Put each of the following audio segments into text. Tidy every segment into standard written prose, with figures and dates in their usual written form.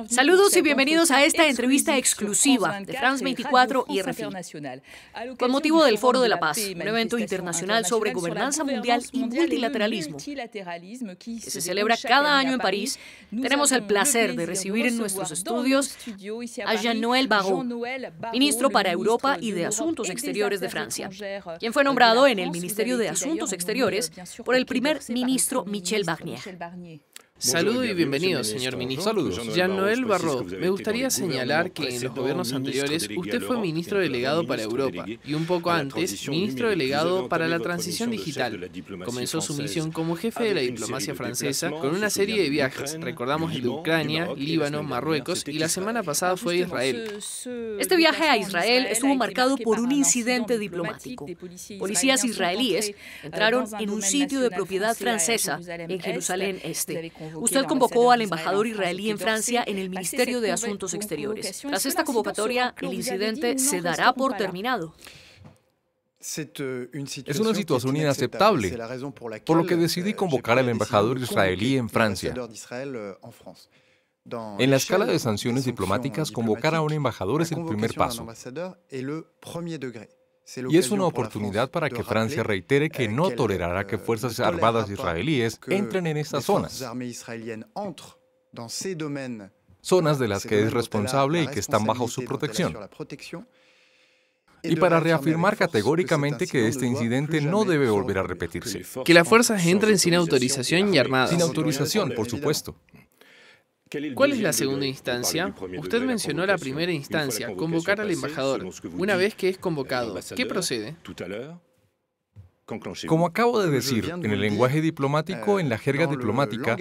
Saludos y bienvenidos a esta entrevista exclusiva de France 24 y RFI. Con motivo del Foro de la Paz, un evento internacional sobre gobernanza mundial y multilateralismo, que se celebra cada año en París, tenemos el placer de recibir en nuestros estudios a Jean-Noël Barrot, ministro para Europa y de Asuntos Exteriores de Francia, quien fue nombrado en el Ministerio de Asuntos Exteriores por el primer ministro Michel Barnier. Saludo y bienvenido, señor ministro. Saludos. Jean-Noël Barrot, me gustaría señalar que en los gobiernos anteriores usted fue ministro delegado para Europa y un poco antes ministro delegado para la transición digital. Comenzó su misión como jefe de la diplomacia francesa con una serie de viajes. Recordamos el de Ucrania, Líbano, Marruecos y la semana pasada fue a Israel. Este viaje a Israel estuvo marcado por un incidente diplomático. Policías israelíes entraron en un sitio de propiedad francesa en Jerusalén Este. Usted convocó al embajador israelí en Francia en el Ministerio de Asuntos Exteriores. Tras esta convocatoria, el incidente se dará por terminado. Es una situación inaceptable, por lo que decidí convocar al embajador israelí en Francia. En la escala de sanciones diplomáticas, convocar a un embajador es el primer paso. Y es una oportunidad para que Francia reitere que no tolerará que fuerzas armadas israelíes entren en estas zonas. Zonas de las que es responsable y que están bajo su protección. Y para reafirmar categóricamente que este incidente no debe volver a repetirse. Que las fuerzas entren sin autorización y armadas. Sin autorización, por supuesto. ¿Cuál es la segunda instancia? Usted mencionó la primera instancia, convocar al embajador. Una vez que es convocado, ¿qué procede? Como acabo de decir, en el lenguaje diplomático, en la jerga diplomática,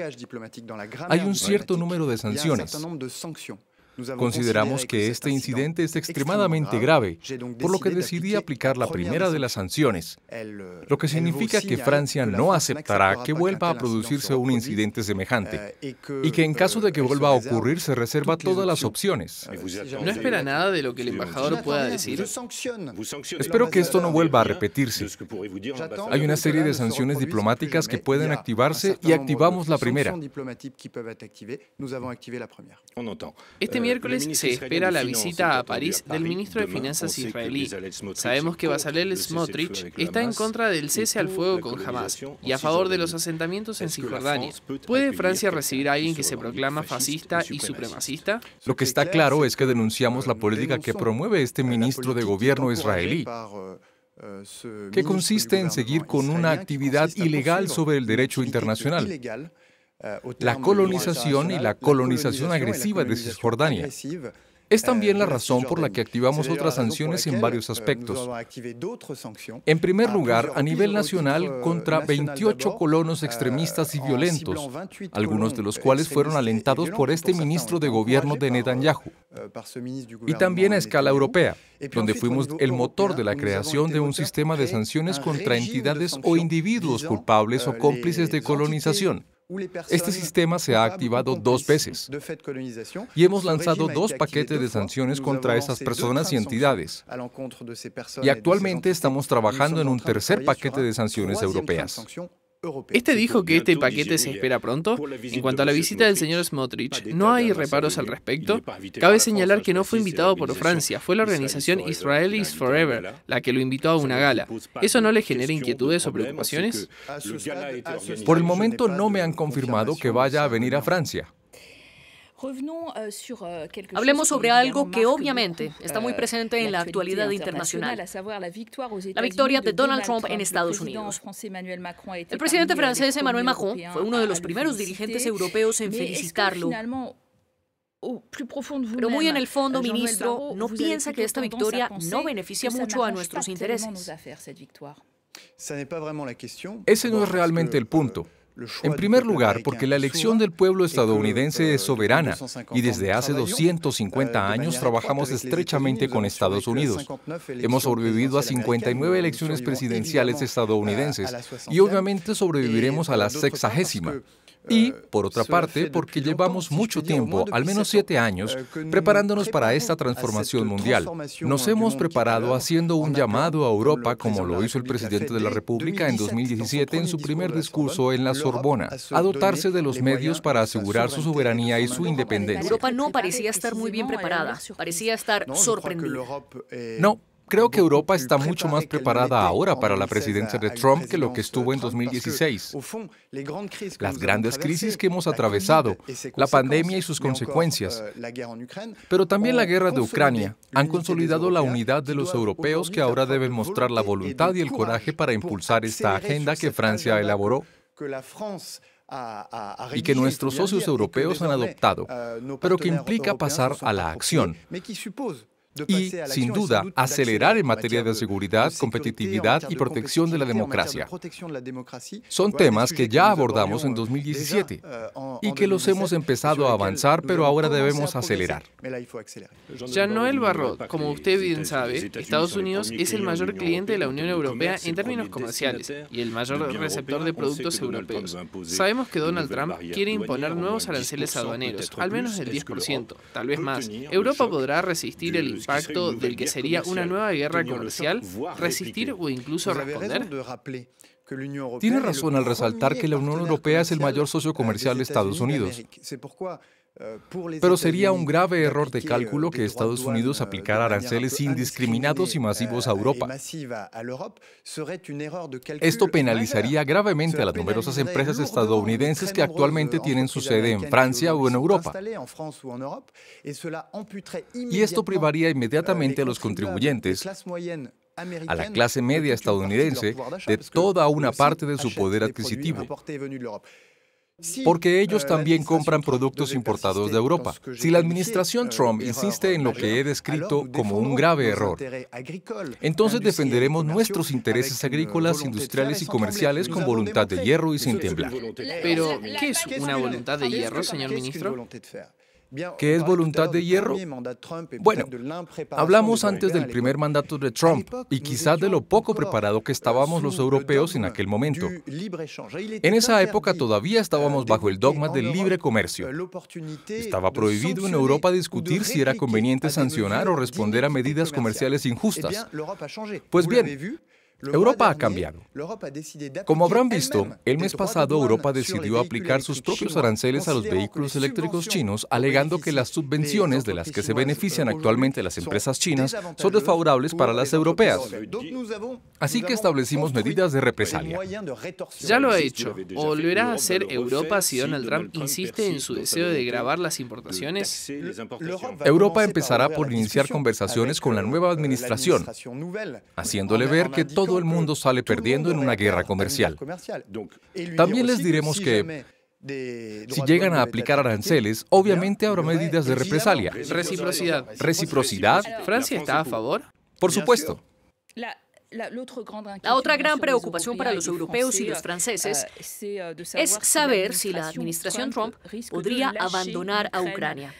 hay un cierto número de sanciones. Consideramos que este incidente es extremadamente grave, por lo que decidí aplicar la primera de las sanciones, lo que significa que Francia no aceptará que vuelva a producirse un incidente semejante, y que en caso de que vuelva a ocurrir se reserva todas las opciones. ¿No espera nada de lo que el embajador pueda decir? Espero que esto no vuelva a repetirse. Hay una serie de sanciones diplomáticas que pueden activarse y activamos la primera. Este miércoles se espera la visita a París del ministro de Finanzas israelí. Sabemos que Bezalel Smotrich está en contra del cese al fuego con Hamas y a favor de los asentamientos en Cisjordania. ¿Puede Francia recibir a alguien que se proclama fascista y supremacista? Lo que está claro es que denunciamos la política que promueve este ministro de gobierno israelí, que consiste en seguir con una actividad ilegal sobre el derecho internacional. La colonización y la colonización agresiva de Cisjordania. Es también la razón por la que activamos otras sanciones en varios aspectos. En primer lugar, a nivel nacional, contra 28 colonos extremistas y violentos, algunos de los cuales fueron alentados por este ministro de gobierno de Netanyahu. Y también a escala europea, donde fuimos el motor de la creación de un sistema de sanciones contra entidades o individuos culpables o cómplices de colonización. Este sistema se ha activado 2 veces y hemos lanzado 2 paquetes de sanciones contra esas personas y entidades. Y actualmente estamos trabajando en un tercer paquete de sanciones europeas. ¿Este dijo que este paquete se espera pronto? En cuanto a la visita del señor Smotrich, ¿no hay reparos al respecto? Cabe señalar que no fue invitado por Francia, fue la organización Israelis Forever la que lo invitó a una gala. ¿Eso no le genera inquietudes o preocupaciones? Por el momento no me han confirmado que vaya a venir a Francia. Hablemos sobre algo que obviamente está muy presente en la actualidad internacional, la victoria de Donald Trump en Estados Unidos. El presidente francés Emmanuel Macron fue uno de los primeros dirigentes europeos en felicitarlo. Pero muy en el fondo, ministro, ¿no piensa que esta victoria no beneficia mucho a nuestros intereses? Ese no es realmente el punto. En primer lugar, porque la elección del pueblo estadounidense es soberana y desde hace 250 años trabajamos estrechamente con Estados Unidos. Hemos sobrevivido a 59 elecciones presidenciales estadounidenses y obviamente sobreviviremos a la 60ª. Y, por otra parte, porque llevamos mucho tiempo, al menos 7 años, preparándonos para esta transformación mundial. Nos hemos preparado haciendo un llamado a Europa, como lo hizo el presidente de la República en 2017 en su primer discurso en la Sorbona, a dotarse de los medios para asegurar su soberanía y su independencia. Europa no parecía estar muy bien preparada, parecía estar sorprendida. No. Creo que Europa está mucho más preparada ahora para la presidencia de Trump que lo que estuvo en 2016. Las grandes crisis que hemos atravesado, la pandemia y sus consecuencias, pero también la guerra de Ucrania, han consolidado la unidad de los europeos que ahora deben mostrar la voluntad y el coraje para impulsar esta agenda que Francia elaboró y que nuestros socios europeos han adoptado, pero que implica pasar a la acción. Y, sin duda, acelerar en materia de seguridad, competitividad y protección de la democracia. Son temas que ya abordamos en 2017 y que los hemos empezado a avanzar, pero ahora debemos acelerar. Jean-Noël Barrot, como usted bien sabe, Estados Unidos es el mayor cliente de la Unión Europea en términos comerciales y el mayor receptor de productos europeos. Sabemos que Donald Trump quiere imponer nuevos aranceles aduaneros, al menos del 10%, tal vez más. ¿Europa podrá resistir el impacto del que sería una nueva guerra comercial, resistir o incluso responder? Tiene razón al resaltar que la Unión Europea es el mayor socio comercial de Estados Unidos. Pero sería un grave error de cálculo que Estados Unidos aplicara aranceles indiscriminados y masivos a Europa. Esto penalizaría gravemente a las numerosas empresas estadounidenses que actualmente tienen su sede en Francia o en Europa. Y esto privaría inmediatamente a los contribuyentes, a la clase media estadounidense, de toda una parte de su poder adquisitivo. Porque ellos también compran productos importados de Europa. Si la administración Trump insiste en lo que he descrito como un grave error, entonces defenderemos nuestros intereses agrícolas, industriales y comerciales con voluntad de hierro y sin temblar. Pero, ¿qué es una voluntad de hierro, señor ministro? ¿Qué es voluntad de hierro? Bueno, hablamos antes del primer mandato de Trump y quizás de lo poco preparado que estábamos los europeos en aquel momento. En esa época todavía estábamos bajo el dogma del libre comercio. Estaba prohibido en Europa discutir si era conveniente sancionar o responder a medidas comerciales injustas. Pues bien, Europa ha cambiado. Como habrán visto, el mes pasado Europa decidió aplicar sus propios aranceles a los vehículos eléctricos chinos, alegando que las subvenciones de las que se benefician actualmente las empresas chinas son desfavorables para las europeas. Así que establecimos medidas de represalia. Ya lo ha hecho. ¿O lo irá a hacer Europa si Donald Trump insiste en su deseo de gravar las importaciones? Europa empezará por iniciar conversaciones con la nueva administración, haciéndole ver que todo el mundo sale perdiendo en una guerra comercial. También les diremos que, si llegan a aplicar aranceles, obviamente habrá medidas de represalia. Reciprocidad. ¿Reciprocidad? ¿Francia está a favor? Por supuesto. La otra gran preocupación para los europeos y los franceses es saber si la administración Trump podría abandonar a Ucrania.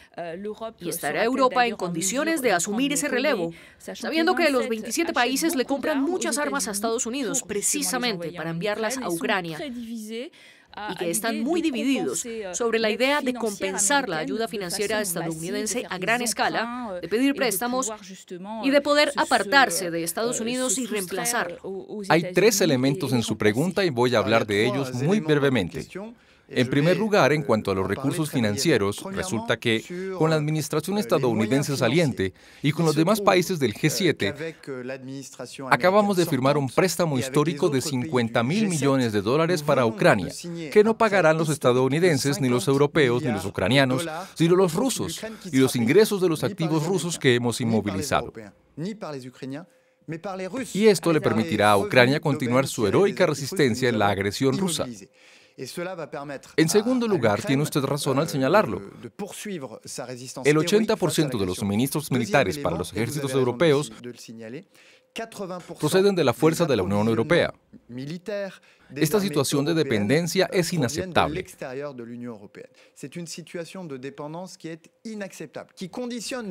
¿Y estará Europa en condiciones de asumir ese relevo, sabiendo que los 27 países le compran muchas armas a Estados Unidos precisamente para enviarlas a Ucrania? Y que están muy divididos sobre la idea de compensar la ayuda financiera estadounidense a gran escala, de pedir préstamos y de poder apartarse de Estados Unidos y reemplazarlo. Hay 3 elementos en su pregunta y voy a hablar de ellos muy brevemente. En primer lugar, en cuanto a los recursos financieros, resulta que con la administración estadounidense saliente y con los demás países del G7, acabamos de firmar un préstamo histórico de $50.000 millones para Ucrania, que no pagarán los estadounidenses, ni los europeos, ni los ucranianos, sino los rusos y los ingresos de los activos rusos que hemos inmovilizado. Y esto le permitirá a Ucrania continuar su heroica resistencia en la agresión rusa. En segundo lugar, tiene usted razón al señalarlo. El 80% de los suministros militares para los ejércitos europeos proceden de la fuerza de la Unión Europea. Esta situación de dependencia es inaceptable.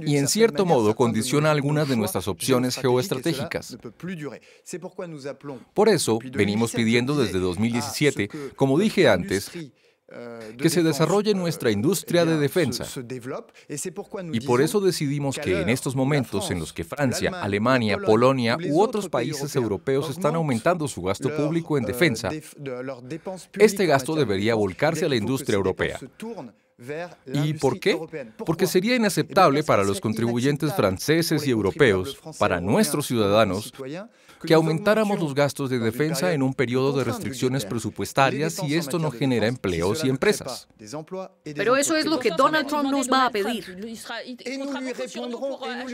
Y en cierto modo condiciona algunas de nuestras opciones geoestratégicas. Por eso, venimos pidiendo desde 2017, como dije antes, que se desarrolle nuestra industria de defensa. Y por eso decidimos que en estos momentos en los que Francia, Alemania, Polonia u otros países europeos están aumentando su gasto público en defensa, este gasto debería volcarse a la industria europea. ¿Y por qué? Porque sería inaceptable para los contribuyentes franceses y europeos, para nuestros ciudadanos, que aumentáramos los gastos de defensa en un periodo de restricciones presupuestarias y esto no genera empleos y empresas. Pero eso es lo que Donald Trump nos va a pedir.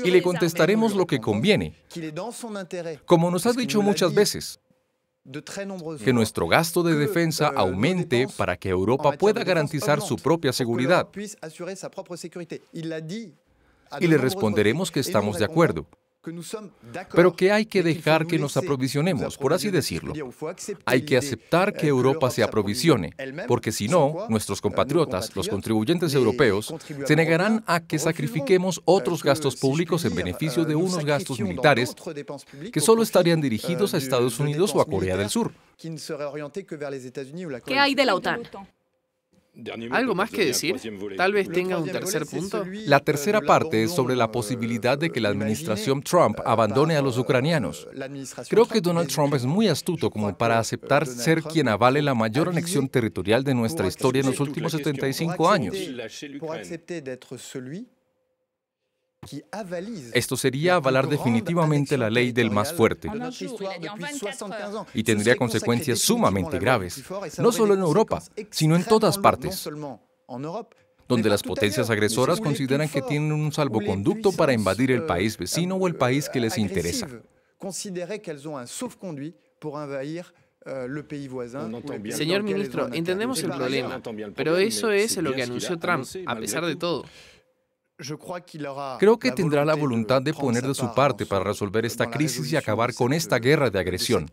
Y le contestaremos lo que conviene. Como nos ha dicho muchas veces, que nuestro gasto de defensa aumente para que Europa pueda garantizar su propia seguridad. Y le responderemos que estamos de acuerdo, pero que hay que dejar que nos aprovisionemos, por así decirlo. Hay que aceptar que Europa se aprovisione, porque si no, nuestros compatriotas, los contribuyentes europeos, se negarán a que sacrifiquemos otros gastos públicos en beneficio de unos gastos militares que solo estarían dirigidos a Estados Unidos o a Corea del Sur. ¿Qué hay de la OTAN? ¿Algo más que decir? Tal vez tenga un tercer punto. La tercera parte es sobre la posibilidad de que la administración Trump abandone a los ucranianos. Creo que Donald Trump es muy astuto como para aceptar ser quien avale la mayor anexión territorial de nuestra historia en los últimos 75 años. Esto sería avalar definitivamente la ley del más fuerte y tendría consecuencias sumamente graves, no solo en Europa, sino en todas partes, donde las potencias agresoras consideran que tienen un salvoconducto para invadir el país vecino o el país que les interesa. Señor ministro, entendemos el problema, pero eso es lo que anunció Trump, a pesar de todo. Creo que tendrá la voluntad de poner de su parte para resolver esta crisis y acabar con esta guerra de agresión.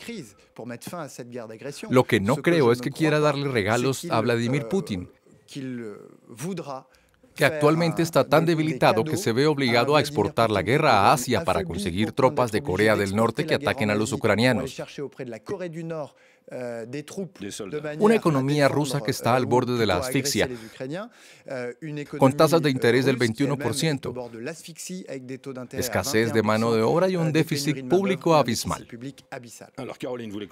Lo que no creo es que quiera darle regalos a Vladimir Putin, que actualmente está tan debilitado que se ve obligado a exportar la guerra a Asia para conseguir tropas de Corea del Norte que ataquen a los ucranianos. Una economía rusa que está al borde de la asfixia, con tasas de interés del 21%, escasez de mano de obra y un déficit público abismal.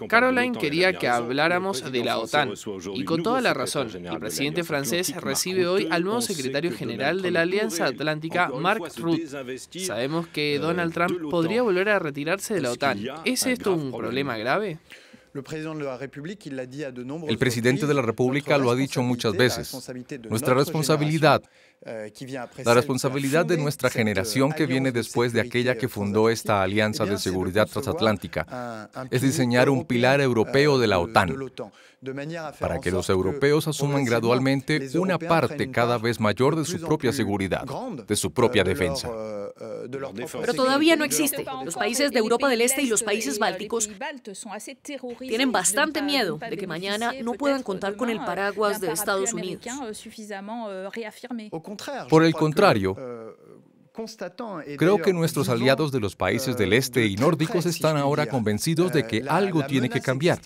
Caroline quería que habláramos de la OTAN, y con toda la razón. El presidente francés recibe hoy al nuevo secretario general de la Alianza Atlántica, Mark Rutte. Sabemos que Donald Trump podría volver a retirarse de la OTAN. ¿Es esto un problema grave? El presidente de la República lo ha dicho muchas veces. Nuestra responsabilidad, la responsabilidad de nuestra generación que viene después de aquella que fundó esta alianza de seguridad transatlántica, es diseñar un pilar europeo de la OTAN, para que los europeos asuman gradualmente una parte cada vez mayor de su propia seguridad, de su propia defensa. Pero todavía no existe. Los países de Europa del Este y los países bálticos tienen bastante miedo de que mañana no puedan contar con el paraguas de Estados Unidos. Por el contrario, creo que nuestros aliados de los países del Este y nórdicos están ahora convencidos de que algo tiene que cambiar.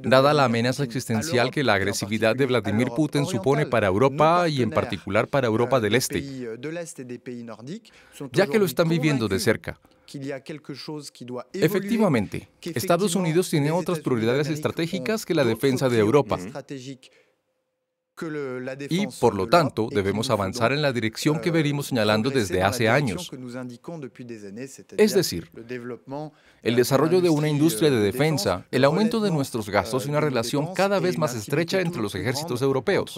Dada la amenaza existencial que la agresividad de Vladimir Putin supone para Europa y en particular para Europa del Este, ya que lo están viviendo de cerca. Efectivamente, Estados Unidos tiene otras prioridades estratégicas que la defensa de Europa. Y, por lo tanto, debemos avanzar en la dirección que venimos señalando desde hace años. Es decir, el desarrollo de una industria de defensa, el aumento de nuestros gastos y una relación cada vez más estrecha entre los ejércitos europeos.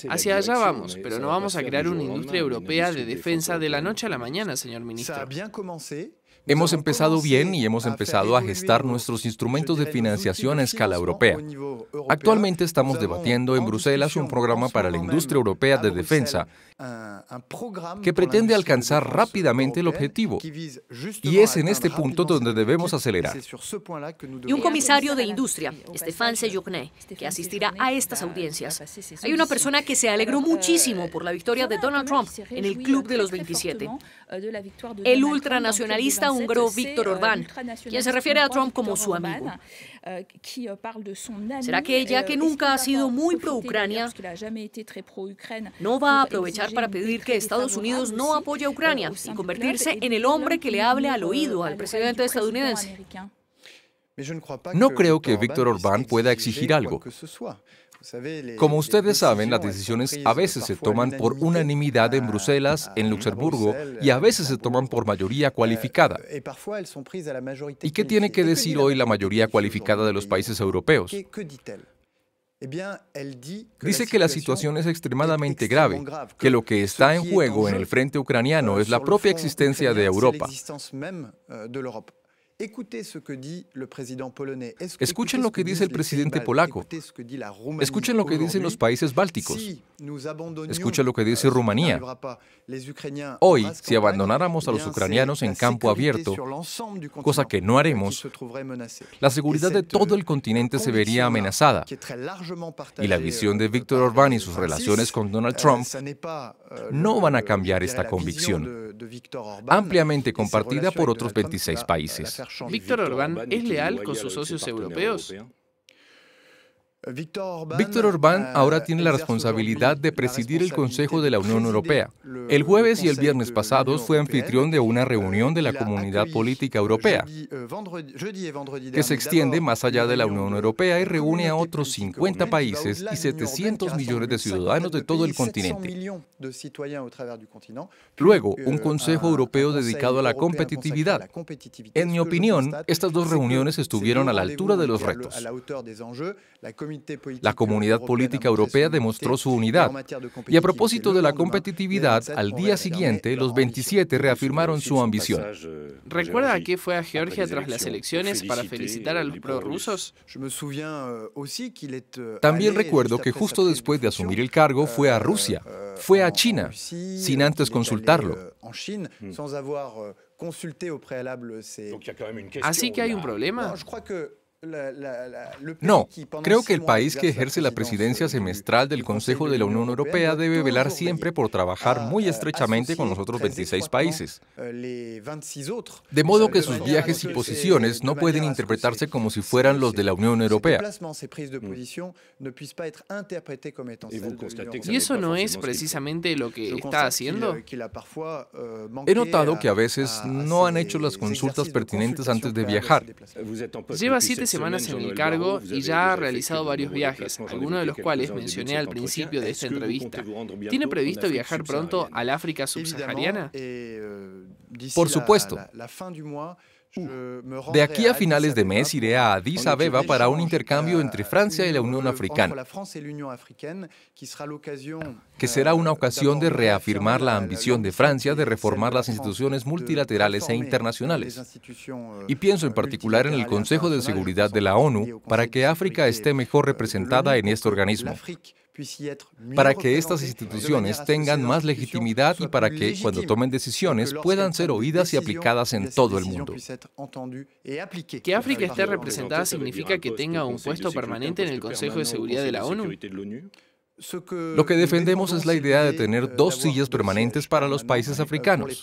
Hacia allá vamos, pero no vamos a crear una industria europea de defensa de la noche a la mañana, señor ministro. Hemos empezado bien y hemos empezado a gestar nuestros instrumentos de financiación a escala europea. Actualmente estamos debatiendo en Bruselas un programa para la industria europea de defensa que pretende alcanzar rápidamente el objetivo. Y es en este punto donde debemos acelerar. Y un comisario de industria, Stéphane Séjourné, que asistirá a estas audiencias. Hay una persona que se alegró muchísimo por la victoria de Donald Trump en el Club de los 27. El ultranacionalista húngaro Viktor Orbán, quien se refiere a Trump como su amigo. ¿Será que ella, que nunca ha sido muy pro-Ucrania, no va a aprovechar para pedir que Estados Unidos no apoye a Ucrania y convertirse en el hombre que le hable al oído al presidente estadounidense? No creo que Viktor Orbán pueda exigir algo. Como ustedes saben, las decisiones a veces se toman por unanimidad en Bruselas, en Luxemburgo, y a veces se toman por mayoría cualificada. ¿Y qué tiene que decir hoy la mayoría cualificada de los países europeos? Dice que la situación es extremadamente grave, que lo que está en juego en el frente ucraniano es la propia existencia de Europa. Escuchen lo que dice el presidente polaco. Escuchen lo que dicen los países bálticos. Escuchen lo que dice Rumanía. Hoy, si abandonáramos a los ucranianos en campo abierto, cosa que no haremos, la seguridad de todo el continente se vería amenazada. Y la visión de Viktor Orbán y sus relaciones con Donald Trump no van a cambiar esta convicción, ampliamente compartida por otros 26 países. ¿Víctor Orbán es leal con sus socios europeos? Víctor Orbán ahora tiene la responsabilidad de presidir el Consejo de la Unión Europea. El jueves y el viernes pasados fue anfitrión de una reunión de la Comunidad Política Europea, que se extiende más allá de la Unión Europea y reúne a otros 50 países y 700 millones de ciudadanos de todo el continente. Luego, un Consejo Europeo dedicado a la competitividad. En mi opinión, estas dos reuniones estuvieron a la altura de los retos. La Comunidad Política Europea demostró su unidad. Y a propósito de la competitividad, al día siguiente, los 27 reafirmaron su ambición. ¿Recuerda a qué fue a Georgia tras las elecciones para felicitar a los prorrusos? También recuerdo que justo después de asumir el cargo fue a Rusia, fue a China, sin antes consultarlo. ¿Así que hay un problema? No, creo que el país que ejerce la presidencia semestral del Consejo de la Unión Europea debe velar siempre por trabajar muy estrechamente con los otros 26 países. De modo que sus viajes y posiciones no pueden interpretarse como si fueran los de la Unión Europea. ¿Y eso no es precisamente lo que está haciendo? He notado que a veces no han hecho las consultas pertinentes antes de viajar. Lleva 7 semanas en el cargo y ya ha realizado varios viajes, algunos de los cuales mencioné al principio de esta entrevista. ¿Tiene previsto viajar pronto al África subsahariana? Por supuesto. De aquí a finales de mes iré a Addis Abeba para un intercambio entre Francia y la Unión Africana, que será una ocasión de reafirmar la ambición de Francia de reformar las instituciones multilaterales e internacionales. Y pienso en particular en el Consejo de Seguridad de la ONU para que África esté mejor representada en este organismo, para que estas instituciones tengan más legitimidad y para que, cuando tomen decisiones, puedan ser oídas y aplicadas en todo el mundo. Que África esté representada significa que tenga un puesto permanente en el Consejo de Seguridad de la ONU. Lo que defendemos es la idea de tener 2 sillas permanentes para los países africanos.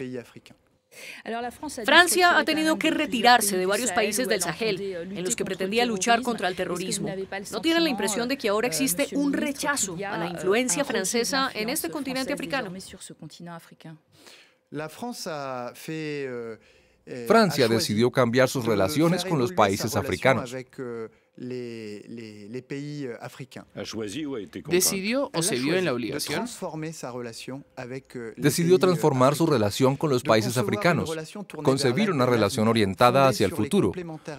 Francia ha tenido que retirarse de varios países del Sahel, en los que pretendía luchar contra el terrorismo. ¿No tienen la impresión de que ahora existe un rechazo a la influencia francesa en este continente africano? Francia decidió cambiar sus relaciones con los países africanos. ¿Decidió o se vio en la obligación? Decidió transformar su relación con los países africanos, concebir una relación orientada hacia el futuro,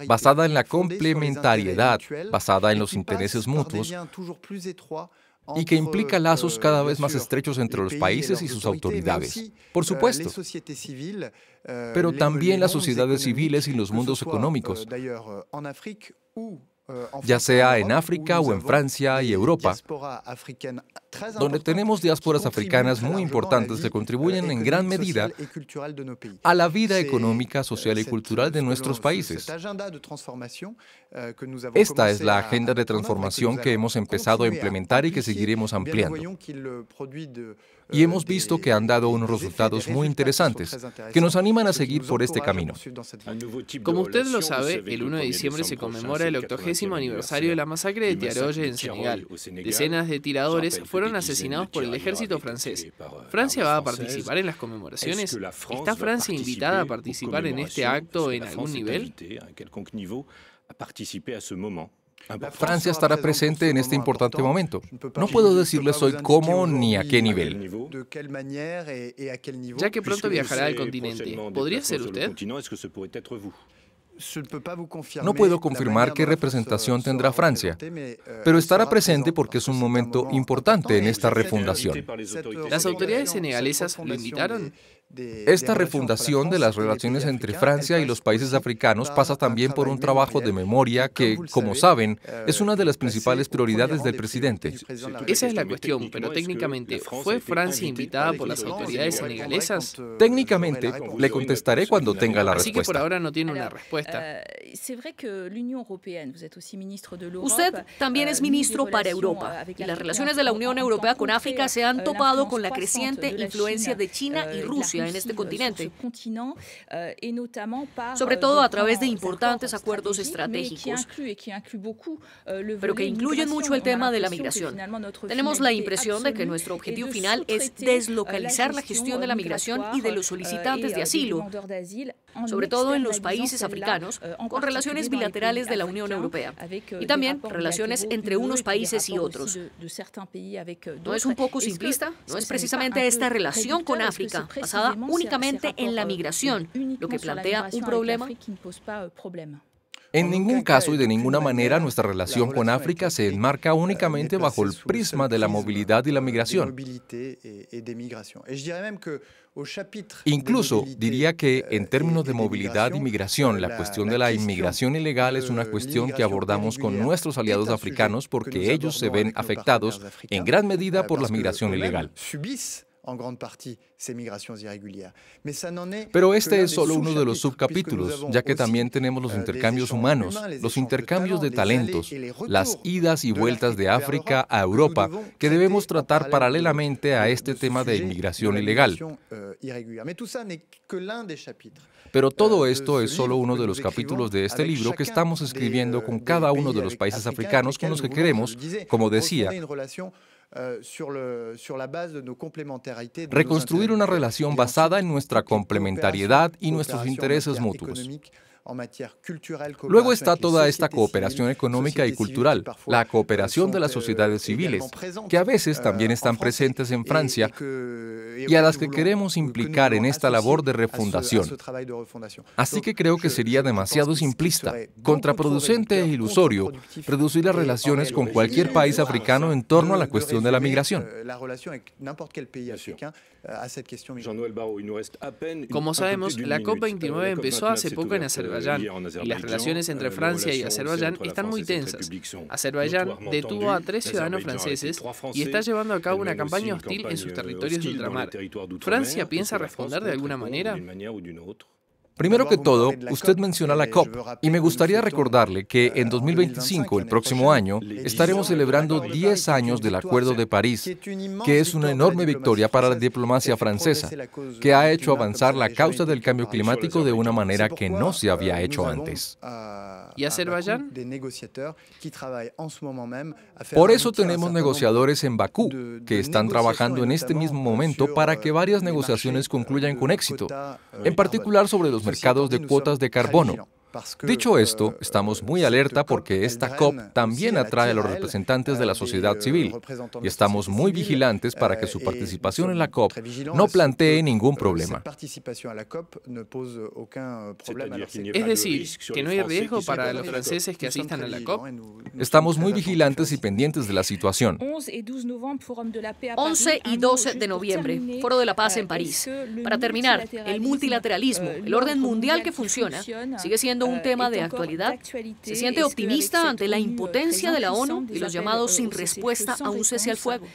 basada en la complementariedad, basada en los intereses mutuos, y que implica lazos cada vez más estrechos entre los países y sus autoridades. Por supuesto, pero también las sociedades civiles y los mundos económicos, ya sea en África o en Francia y Europa, donde tenemos diásporas africanas muy importantes que contribuyen en gran medida a la vida económica, social y cultural de nuestros países. Esta es la agenda de transformación que hemos empezado a implementar y que seguiremos ampliando. Y hemos visto que han dado unos resultados muy interesantes, que nos animan a seguir por este camino. Como usted lo sabe, el 1 de diciembre se conmemora el 80º aniversario de la masacre de Tiaroye en Senegal. Decenas de tiradores fueron asesinados por el ejército francés. ¿Francia va a participar en las conmemoraciones? ¿Está Francia invitada a participar en este acto en algún nivel? Francia estará presente en este importante momento. No puedo decirles hoy cómo ni a qué nivel. Ya que pronto viajará al continente, ¿podría ser usted? No puedo confirmar qué representación tendrá Francia, pero estará presente porque es un momento importante en esta refundación. ¿Las autoridades senegalesas lo invitaron? Esta refundación de las relaciones entre Francia y los países africanos pasa también por un trabajo de memoria que, como saben, es una de las principales prioridades del presidente. Esa es la cuestión, pero técnicamente, ¿fue Francia invitada por las autoridades senegalesas? Técnicamente, le contestaré cuando tenga la Así que por respuesta. ahora no tiene una respuesta. Usted también es ministro para Europa, y las relaciones de la Unión Europea con África se han topado con la creciente influencia de China y Rusia en este continente, sobre todo a través de importantes acuerdos estratégicos, pero que incluyen mucho el tema de la migración. Tenemos la impresión de que nuestro objetivo final es deslocalizar la gestión de la migración y de los solicitantes de asilo, sobre todo en los países africanos, con relaciones bilaterales de la Unión Europea, y también relaciones entre unos países y otros. ¿No es un poco simplista? ¿No es precisamente esta relación con África, basada únicamente en la migración, lo que plantea un problema? En ningún caso y de ninguna manera nuestra relación con África se enmarca únicamente bajo el prisma de la movilidad y la migración. Incluso diría que en términos de movilidad y migración, la cuestión de la inmigración ilegal es una cuestión que abordamos con nuestros aliados africanos porque ellos se ven afectados en gran medida por la migración ilegal. Pero este es solo uno de los subcapítulos, ya que también tenemos los intercambios humanos, los intercambios de talentos, las idas y vueltas de África a Europa, que debemos tratar paralelamente a este tema de inmigración ilegal. Pero todo esto es solo uno de los capítulos de este libro que estamos escribiendo con cada uno de los países africanos con los que queremos, como decía, reconstruir una relación basada en nuestra complementariedad y nuestros intereses mutuos. Luego está toda esta cooperación económica y cultural, la cooperación de las sociedades civiles, que a veces también están presentes en Francia y a las que queremos implicar en esta labor de refundación. Así que creo que sería demasiado simplista, contraproducente e ilusorio reducir las relaciones con cualquier país africano en torno a la cuestión de la migración. Como sabemos, la COP29 empezó hace poco en Azerbaiyán, y las relaciones entre Francia y Azerbaiyán están muy tensas. Azerbaiyán detuvo a 3 ciudadanos franceses y está llevando a cabo una campaña hostil en sus territorios de ultramar. ¿Francia piensa responder de alguna manera? Primero que todo, usted menciona la COP, y me gustaría recordarle que en 2025, el próximo año, estaremos celebrando 10 años del Acuerdo de París, que es una enorme victoria para la diplomacia francesa, que ha hecho avanzar la causa del cambio climático de una manera que no se había hecho antes. ¿Y Azerbaiyán? Por eso tenemos negociadores en Bakú, que están trabajando en este mismo momento para que varias negociaciones concluyan con éxito, en particular sobre los mercados de cuotas de carbono. Dicho esto, estamos muy alerta porque esta COP también atrae a los representantes de la sociedad civil y estamos muy vigilantes para que su participación en la COP no plantee ningún problema. Es decir, que no hay riesgo para los franceses que asistan a la COP. Estamos muy vigilantes y pendientes de la situación. 11 y 12 de noviembre, Foro de la Paz en París. Para terminar, el multilateralismo, el orden mundial que funciona, sigue siendo siendo un tema de actualidad? ¿Se siente optimista ante la impotencia de la ONU y los llamados sin respuesta a un cese al fuego?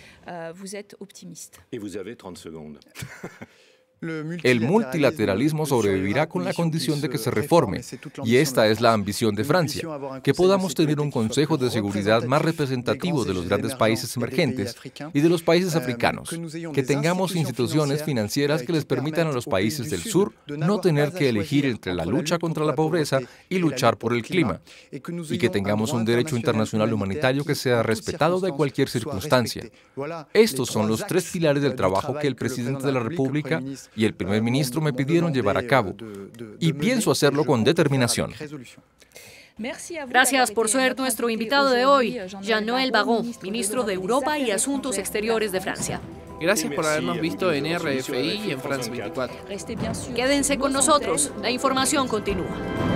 El multilateralismo sobrevivirá con la condición de que se reforme, y esta es la ambición de Francia, que podamos tener un Consejo de Seguridad más representativo de los grandes países emergentes y de los países africanos, que tengamos instituciones financieras que les permitan a los países del sur no tener que elegir entre la lucha contra la pobreza y luchar por el clima, y que tengamos un derecho internacional humanitario que sea respetado de cualquier circunstancia. Estos son los tres pilares del trabajo que el presidente de la República y el primer ministro me pidieron llevar a cabo, y pienso hacerlo con determinación. Gracias por ser nuestro invitado de hoy, Jean-Noël Barrot, ministro de Europa y Asuntos Exteriores de Francia. Gracias por habernos visto en RFI y en France 24. Quédense con nosotros, la información continúa.